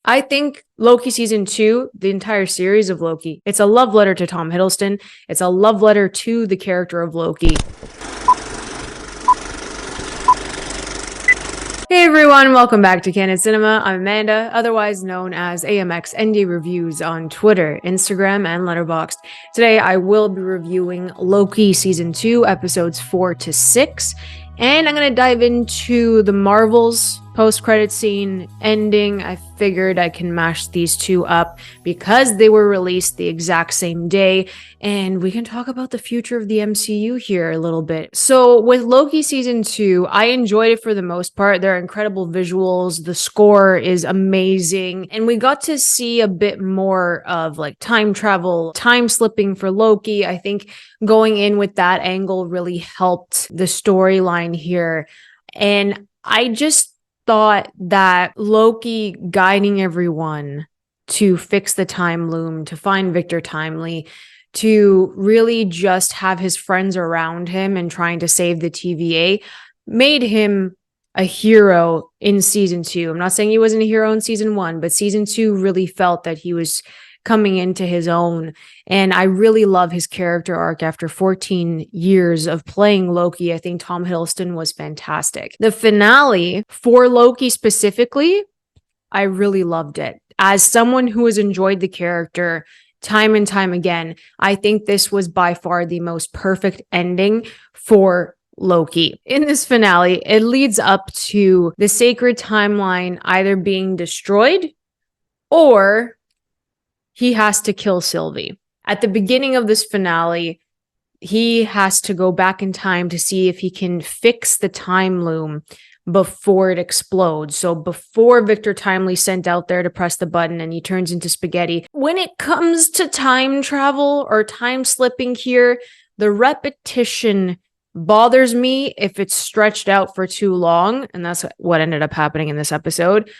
I think Loki season 2, the entire series of Loki, it's a love letter to Tom Hiddleston. It's a love letter to the character of Loki. Hey everyone, welcome back to Candid Cinema. I'm Amanda, otherwise known as AMX ND Reviews on Twitter, Instagram, and Letterboxd. Today I will be reviewing Loki Season 2, episodes 4 to 6, and I'm going to dive into the Marvels post-credit scene ending. I figured I can mash these two up because they were released the exact same day, and we can talk about the future of the MCU here a little bit. So with Loki season 2, I enjoyed it for the most part. There are incredible visuals, the score is amazing, and we got to see a bit more of like time travel, time slipping for Loki. I think going in with that angle really helped the storyline here, and I just thought that Loki guiding everyone to fix the time loom, to find Victor timely, to really just have his friends around him and trying to save the TVA made him a hero in season 2. I'm not saying he wasn't a hero in season 1, but season 2 really felt that he was coming into his own. And I really love his character arc after 14 years of playing Loki. I think Tom Hiddleston was fantastic. The finale for Loki specifically, I really loved it. As someone who has enjoyed the character time and time again, I think this was by far the most perfect ending for Loki. In this finale, it leads up to the sacred timeline either being destroyed or he has to kill Sylvie. At the beginning of this finale, he has to go back in time to see if he can fix the time loom before it explodes. So before Victor Timely sent out there to press the button and he turns into spaghetti. When it comes to time travel or time slipping here, the repetition bothers me if it's stretched out for too long. And that's what ended up happening in this episode.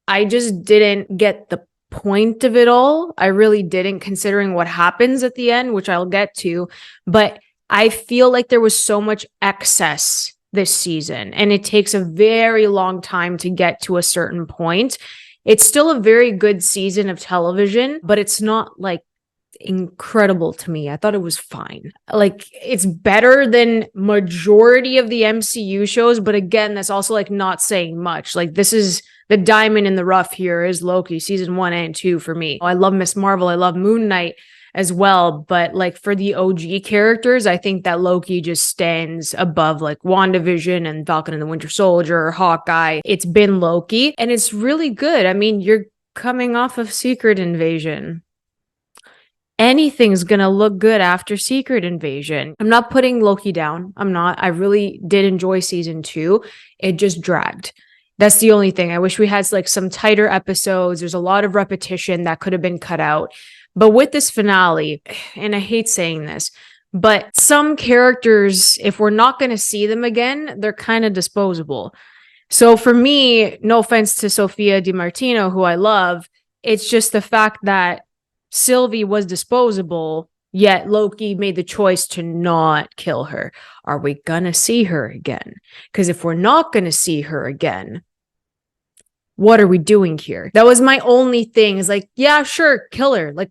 I just didn't get the point of it all. I really didn't, considering what happens at the end, which I'll get to, but I feel like there was so much excess this season and it takes a very long time to get to a certain point. It's still a very good season of television, but it's not like incredible to me. I thought it was fine. Like, it's better than majority of the MCU shows, but again, that's also like not saying much. Like, this is the diamond in the rough here is Loki season 1 and 2 for me. I love Miss Marvel. I love Moon Knight as well. But like for the OG characters, I think that Loki just stands above like WandaVision and Falcon and the Winter Soldier, Hawkeye. It's been Loki and it's really good. I mean, you're coming off of Secret Invasion. Anything's gonna look good after Secret Invasion. I'm not putting Loki down. I'm not. I really did enjoy season 2. It just dragged. That's the only thing. I wish we had like some tighter episodes. There's a lot of repetition that could have been cut out. But with this finale, and I hate saying this, but some characters, if we're not going to see them again, they're kind of disposable. So for me, no offense to Sophia DiMartino, who I love, it's just the fact that Sylvie was disposable, yet Loki made the choice to not kill her. Are we going to see her again? Because if we're not going to see her again, what are we doing here? That was my only thing, is like, yeah, sure, kill her. Like,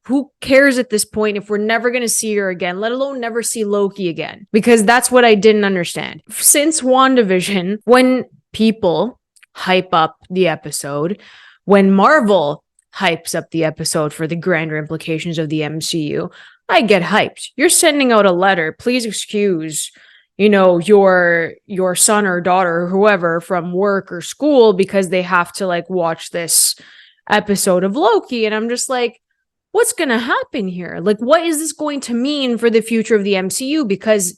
who cares at this point if we're never going to see her again, let alone never see Loki again? Because that's what I didn't understand. Since WandaVision, when people hype up the episode, when Marvel hypes up the episode for the grander implications of the MCU, I get hyped. You're sending out a letter, please excuse your son or daughter or whoever from work or school because they have to like watch this episode of Loki. And I'm just like, what's going to happen here? Like, what is this going to mean for the future of the MCU? Because,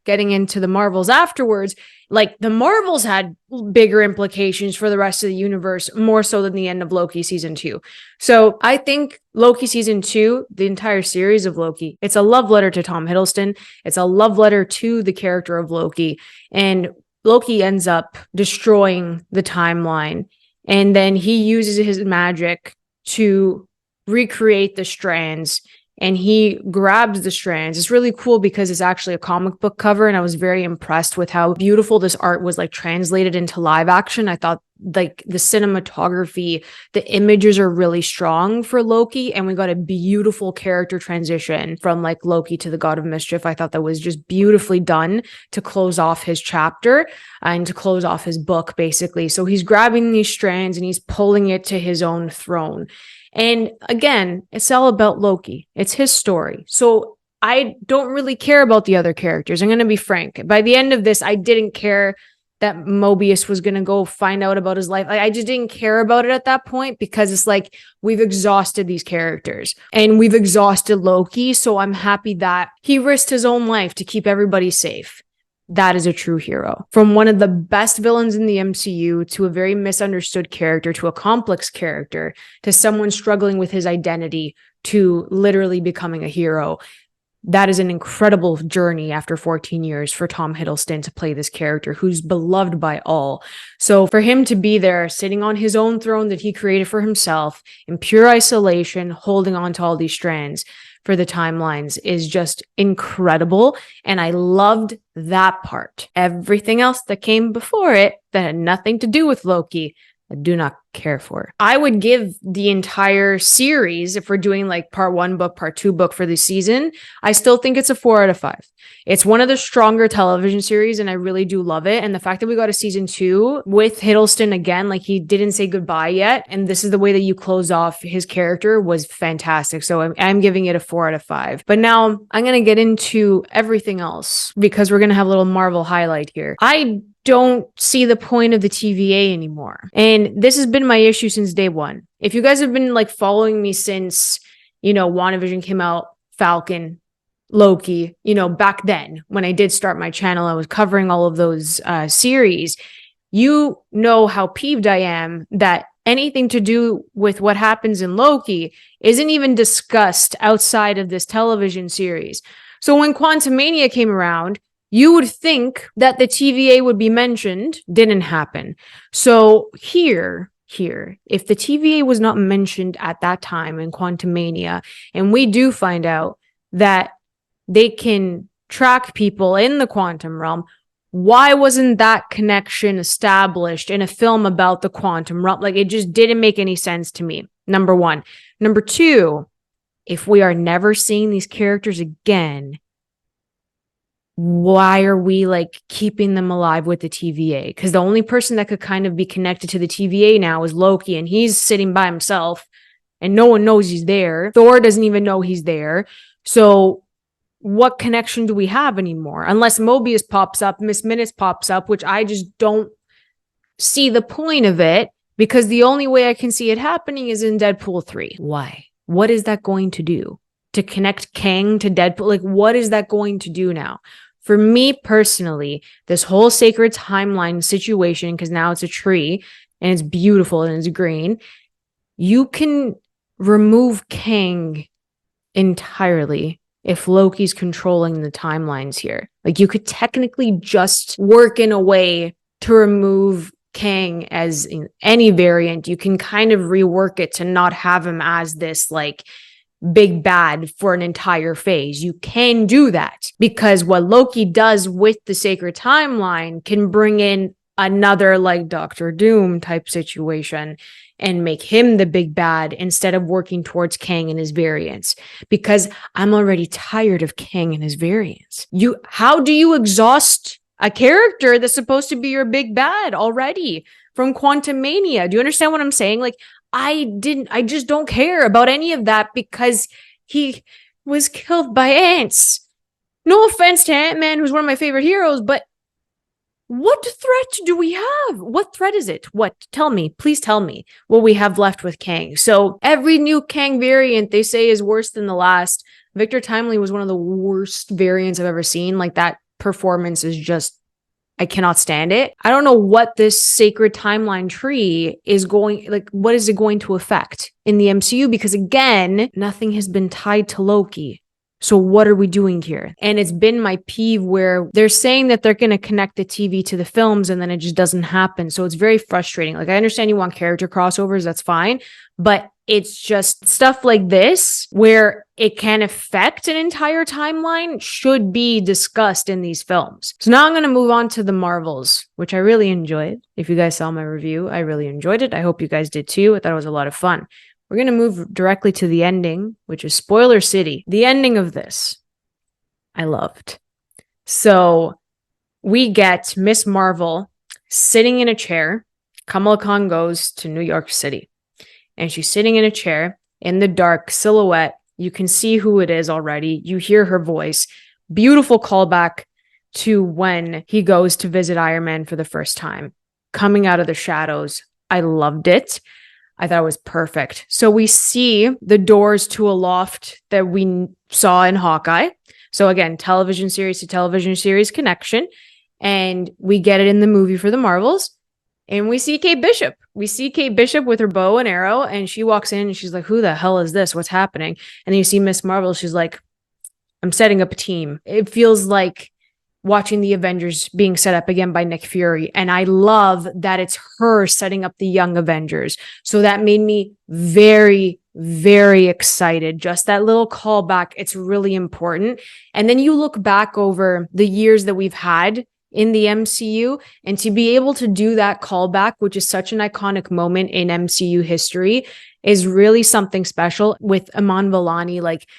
getting into the Marvels afterwards, like the Marvels had bigger implications for the rest of the universe, more so than the end of Loki season 2. So I think Loki season 2, the entire series of Loki, it's a love letter to Tom Hiddleston. It's a love letter to the character of Loki. And Loki ends up destroying the timeline. And then he uses his magic to recreate the strands, and he grabs the strands. It's really cool because it's actually a comic book cover, and I was very impressed with how beautiful this art was like translated into live action. I thought like the cinematography, the images are really strong for Loki, and we got a beautiful character transition from like Loki to the God of Mischief. I thought that was just beautifully done to close off his chapter and to close off his book, basically. So he's grabbing these strands and he's pulling it to his own throne. And again, it's all about Loki. It's his story. So I don't really care about the other characters. I'm going to be frank. By the end of this, I didn't care that Mobius was going to go find out about his life. I just didn't care about it at that point because it's like we've exhausted these characters and we've exhausted Loki. So I'm happy that he risked his own life to keep everybody safe. That is a true hero. From one of the best villains in the MCU to a very misunderstood character to a complex character to someone struggling with his identity to literally becoming a hero. That is an incredible journey after 14 years for Tom Hiddleston to play this character who's beloved by all. So for him to be there sitting on his own throne that he created for himself in pure isolation, holding on to all these strands for the timelines is just incredible. And I loved that part. Everything else that came before it that had nothing to do with Loki, I do not care for. I would give the entire series, if we're doing like part 1 book, part 2 book for the season, I still think it's a 4 out of 5. It's one of the stronger television series and I really do love it. And the fact that we got a season 2 with Hiddleston again, like he didn't say goodbye yet. And this is the way that you close off his character was fantastic. So I'm giving it a 4 out of 5. But now I'm going to get into everything else because we're going to have a little Marvel highlight here. I don't see the point of the TVA anymore. And this has been my issue since day one. If you guys have been like following me since, WandaVision came out, Falcon, Loki, back then when I did start my channel, I was covering all of those series. You know how peeved I am that anything to do with what happens in Loki isn't even discussed outside of this television series. So when Quantumania came around, you would think that the TVA would be mentioned, didn't happen. So here, if the TVA was not mentioned at that time in Quantumania, and we do find out that they can track people in the quantum realm, why wasn't that connection established in a film about the quantum realm? Like, it just didn't make any sense to me, number one. Number two, if we are never seeing these characters again, why are we like keeping them alive with the TVA? Because the only person that could kind of be connected to the TVA now is Loki, and he's sitting by himself and no one knows he's there. Thor doesn't even know he's there. So what connection do we have anymore? Unless Mobius pops up, Miss Minutes pops up, which I just don't see the point of it, because the only way I can see it happening is in Deadpool 3. Why? What is that going to do? To connect Kang to Deadpool? Like, what is that going to do now? For me personally, this whole sacred timeline situation, because now it's a tree and it's beautiful and it's green, you can remove Kang entirely if Loki's controlling the timelines here. Like, you could technically just work in a way to remove Kang as in any variant. You can kind of rework it to not have him as this like big bad for an entire phase. You can do that because what Loki does with the sacred timeline can bring in another like Doctor Doom type situation and make him the big bad instead of working towards Kang and his variants, because I'm already tired of Kang and his variants. How do you exhaust a character that's supposed to be your big bad already from Quantumania? Do you understand what I'm saying? Like, I just don't care about any of that because he was killed by ants. No offense to Ant-Man, who's one of my favorite heroes, but what threat do we have? What threat is it? What? Tell me. Please tell me what we have left with Kang. So every new Kang variant they say is worse than the last. Victor Timely was one of the worst variants I've ever seen. Like, that performance is just, I cannot stand it. I don't know what this sacred timeline tree is going, like, what is it going to affect in the MCU? Because again, nothing has been tied to Loki. So what are we doing here? And it's been my peeve where they're saying that they're going to connect the TV to the films and then it just doesn't happen. So it's very frustrating. Like, I understand you want character crossovers, that's fine, but it's just stuff like this where it can affect an entire timeline should be discussed in these films. So now I'm going to move on to the Marvels, which I really enjoyed. If you guys saw my review, I really enjoyed it. I hope you guys did too. I thought it was a lot of fun. We're going to move directly to the ending, which is Spoiler City. The ending of this, I loved. So we get Miss Marvel sitting in a chair. Kamala Khan goes to New York City, and she's sitting in a chair in the dark silhouette. You can see who it is already. You hear her voice. Beautiful callback to when he goes to visit Iron Man for the first time. Coming out of the shadows. I loved it. I thought it was perfect. So we see the doors to a loft that we saw in Hawkeye. So again, television series to television series connection. And we get it in the movie for the Marvels. And we see Kate Bishop. We see Kate Bishop with her bow and arrow. And she walks in and she's like, who the hell is this? What's happening? And then you see Miss Marvel. She's like, I'm setting up a team. It feels like watching the Avengers being set up again by Nick Fury. And I love that it's her setting up the Young Avengers. So that made me very, very excited. Just that little callback. It's really important. And then you look back over the years that we've had in the MCU, and to be able to do that callback, which is such an iconic moment in MCU history, is really something special, with Iman Vellani, like,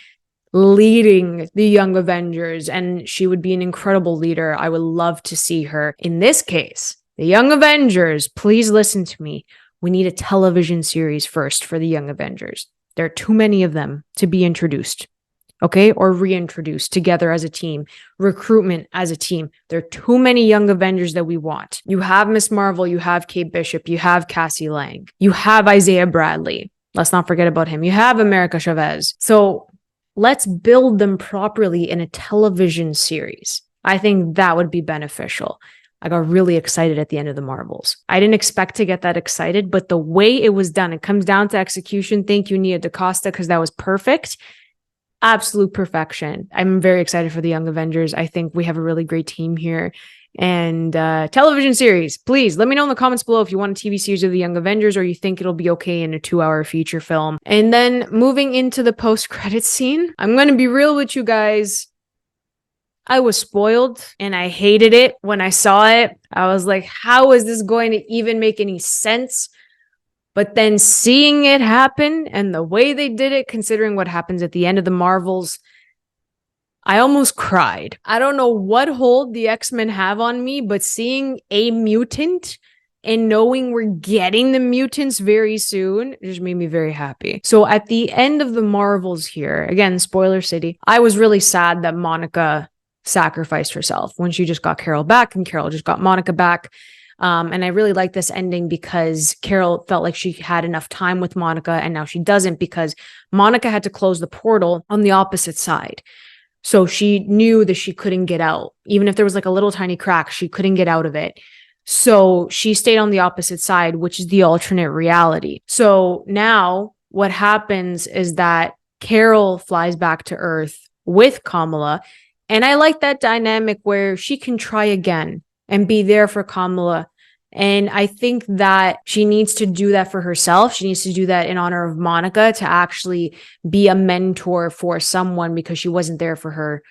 leading the Young Avengers, and she would be an incredible leader. I would love to see her. In this case, the Young Avengers, please listen to me. We need a television series first for the Young Avengers. There are too many of them to be introduced, okay? Or reintroduced together as a team. Recruitment as a team. There are too many Young Avengers that we want. You have Miss Marvel, you have Kate Bishop, you have Cassie Lang, you have Isaiah Bradley. Let's not forget about him. You have America Chavez. So let's build them properly in a television series. I think that would be beneficial. I got really excited at the end of the Marvels. I didn't expect to get that excited, but the way it was done, it comes down to execution. Thank you, Nia DaCosta, because that was perfect. Absolute perfection. I'm very excited for the Young Avengers. I think we have a really great team here. And television series, please let me know in the comments below if you want a TV series of the Young Avengers or you think it'll be okay in a 2-hour feature film. And then moving into the post-credits scene, I'm going to be real with you guys. I was spoiled and I hated it when I saw it. I was like, how is this going to even make any sense? But then seeing it happen and the way they did it, considering what happens at the end of the Marvels, I almost cried. I don't know what hold the X-Men have on me, but seeing a mutant and knowing we're getting the mutants very soon just made me very happy. So at the end of the Marvels here, again, Spoiler City, I was really sad that Monica sacrificed herself when she just got Carol back and Carol just got Monica back. And I really like this ending because Carol felt like she had enough time with Monica and now she doesn't, because Monica had to close the portal on the opposite side. So she knew that she couldn't get out. Even if there was like a little tiny crack, she couldn't get out of it. So she stayed on the opposite side, which is the alternate reality. So now what happens is that Carol flies back to Earth with Kamala. And I like that dynamic where she can try again and be there for Kamala. And I think that she needs to do that for herself. She needs to do that in honor of Monica, to actually be a mentor for someone, because she wasn't there for her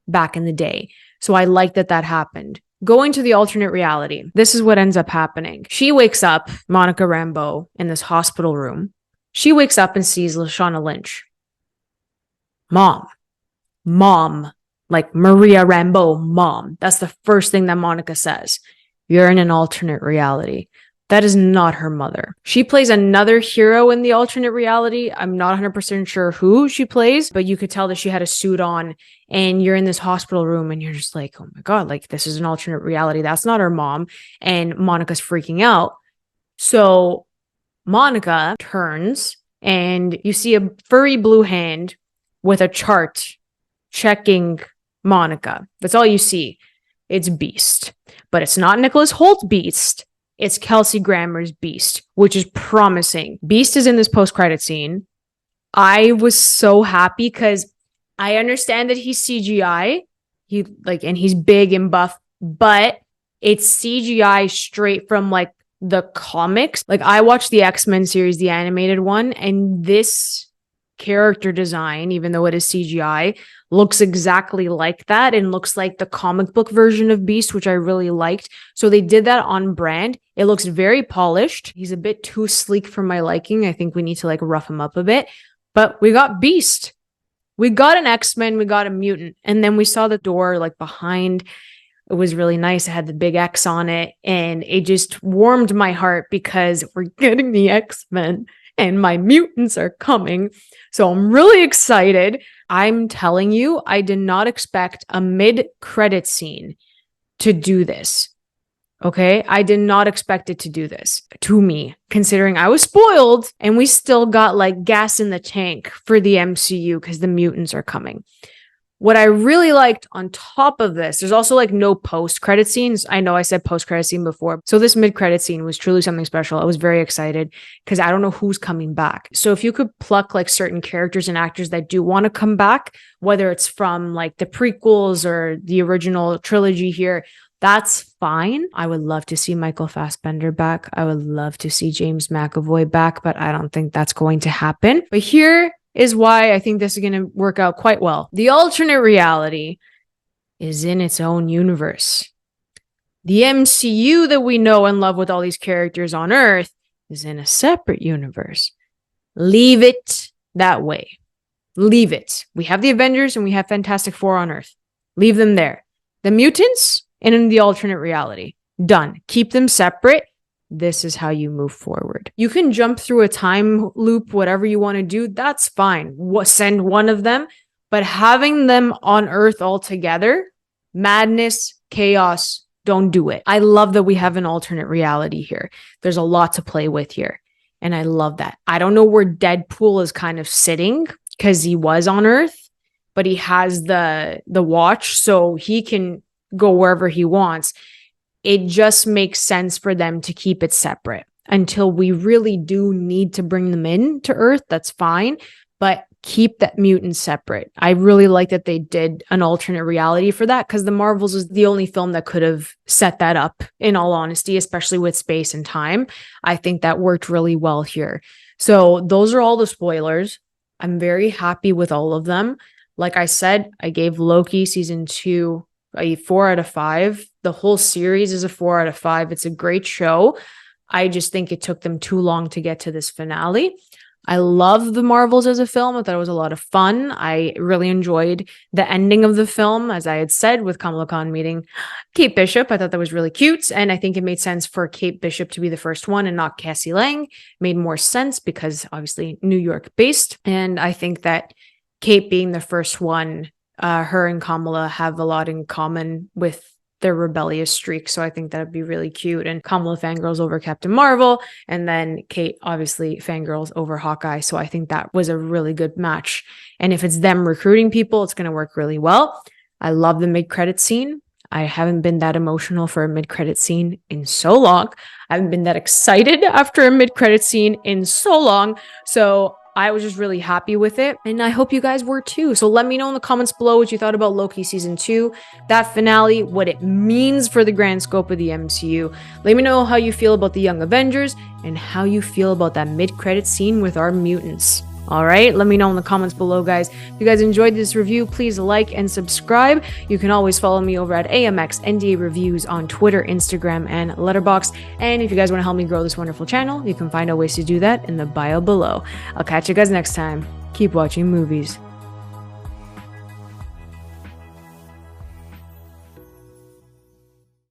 back in the day. So I like that that happened. Going to the alternate reality, this is what ends up happening. She wakes up, Monica Rambeau, in this hospital room. She wakes up and sees Lashana Lynch. Mom, like Maria Rambeau, mom. That's the first thing that Monica says. You're in an alternate reality. That is not her mother. She plays another hero in the alternate reality. I'm not 100% sure who she plays, but you could tell that she had a suit on, and you're in this hospital room and you're just like, oh my God, like this is an alternate reality. That's not her mom. And Monica's freaking out. So Monica turns and you see a furry blue hand with a chart checking Monica. That's all you see. It's Beast. But it's not Nicholas Holt's Beast. It's Kelsey Grammer's Beast, which is promising. Beast is in this post-credit scene. I was so happy because I understand that he's CGI. And he's big and buff, but it's CGI straight from like the comics. Like I watched the X-Men series, the animated one, and this character design, even though it is CGI, looks exactly like that and looks like the comic book version of Beast, which I really liked. So they did that on brand. It looks very polished. He's a bit too sleek for my liking. I think we need to like rough him up a bit, but we got Beast. We got an X-Men, we got a mutant, and then we saw the door like behind. It was really nice. It had the big X on it, and it just warmed my heart because we're getting the X-Men and my mutants are coming. So I'm really excited. I'm telling you, I did not expect a mid-credit scene to do this. Okay, I did not expect it to do this to me, considering I was spoiled and we still got like gas in the tank for the MCU because the mutants are coming. What I really liked on top of this, there's also like no post-credit scenes. I know I said post-credit scene before. So this mid-credit scene was truly something special. I was very excited because I don't know who's coming back. So if you could pluck like certain characters and actors that do want to come back, whether it's from like the prequels or the original trilogy here, that's fine. I would love to see Michael Fassbender back. I would love to see James McAvoy back, but I don't think that's going to happen. But here is why I think this is going to work out quite well. The alternate reality is in its own universe. The MCU that we know and love with all these characters on Earth is in a separate universe. Leave it that way. Leave it. We have the Avengers and we have Fantastic Four on Earth. Leave them there. The mutants and in the alternate reality. Done. Keep them separate. This is how you move forward. You can jump through a time loop, whatever you want to do. That's fine. Send one of them, but having them on Earth all together, madness, chaos, don't do it. I love that we have an alternate reality here. There's a lot to play with here. And I love that. I don't know where Deadpool is kind of sitting because he was on Earth, but he has the watch, so he can go wherever he wants. It just makes sense for them to keep it separate until we really do need to bring them in to Earth. That's fine, but keep that mutant separate. I really like that they did an alternate reality for that because the Marvels is the only film that could have set that up, in all honesty, especially with space and time. I think that worked really well here. So those are all the spoilers. I'm very happy with all of them. Like I said, I gave Loki season 2 a 4 out of 5. The whole series is a 4 out of 5. It's a great show. I just think it took them too long to get to this finale. I love the Marvels as a film. I thought it was a lot of fun. I really enjoyed the ending of the film, as I had said, with Kamala Khan meeting Kate Bishop. I thought that was really cute. And I think it made sense for Kate Bishop to be the first one and not Cassie Lang. Made more sense because obviously New York based. And I think that Kate being the first one, her and Kamala have a lot in common with their rebellious streak. So I think that'd be really cute. And Kamala fangirls over Captain Marvel. And then Kate obviously fangirls over Hawkeye. So I think that was a really good match. And if it's them recruiting people, it's going to work really well. I love the mid-credit scene. I haven't been that emotional for a mid-credit scene in so long. I haven't been that excited after a mid-credit scene in so long. So I was just really happy with it, and I hope you guys were too. So let me know in the comments below what you thought about Loki season 2, that finale, what it means for the grand scope of the MCU. Let me know how you feel about the Young Avengers and how you feel about that mid-credit scene with our mutants. All right, let me know in the comments below, guys. If you guys enjoyed this review, please like and subscribe. You can always follow me over at AMX NDA Reviews on Twitter, Instagram, and Letterboxd. And if you guys want to help me grow this wonderful channel, you can find out ways to do that in the bio below. I'll catch you guys next time. Keep watching movies.